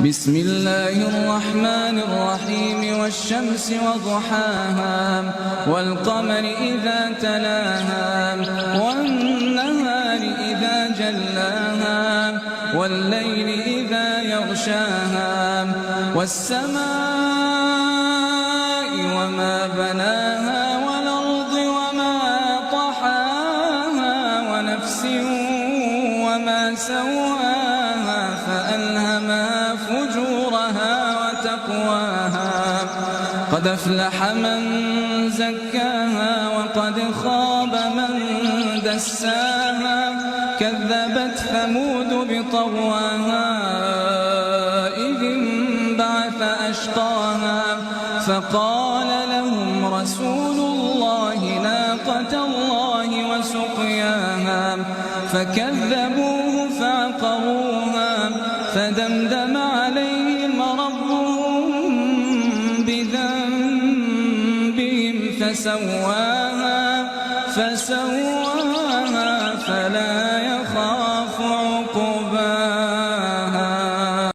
بسم الله الرحمن الرحيم والشمس وضحاها والقمر إذا تلاها والنهار إذا جلاها والليل إذا يغشاها والسماء وما بناها والأرض وما طحاها ونفس وما سواها فألهمها فجورها وتقواها قد أفلح من زكاها وقد خاب من دساها كذبت ثمود بطغواها إذ انبعث أشقاها فقال لهم رسول الله ناقة الله وسقياها فكذبوه فعقروها فدمدم عليهم ربهم بذنبهم فسواها فلا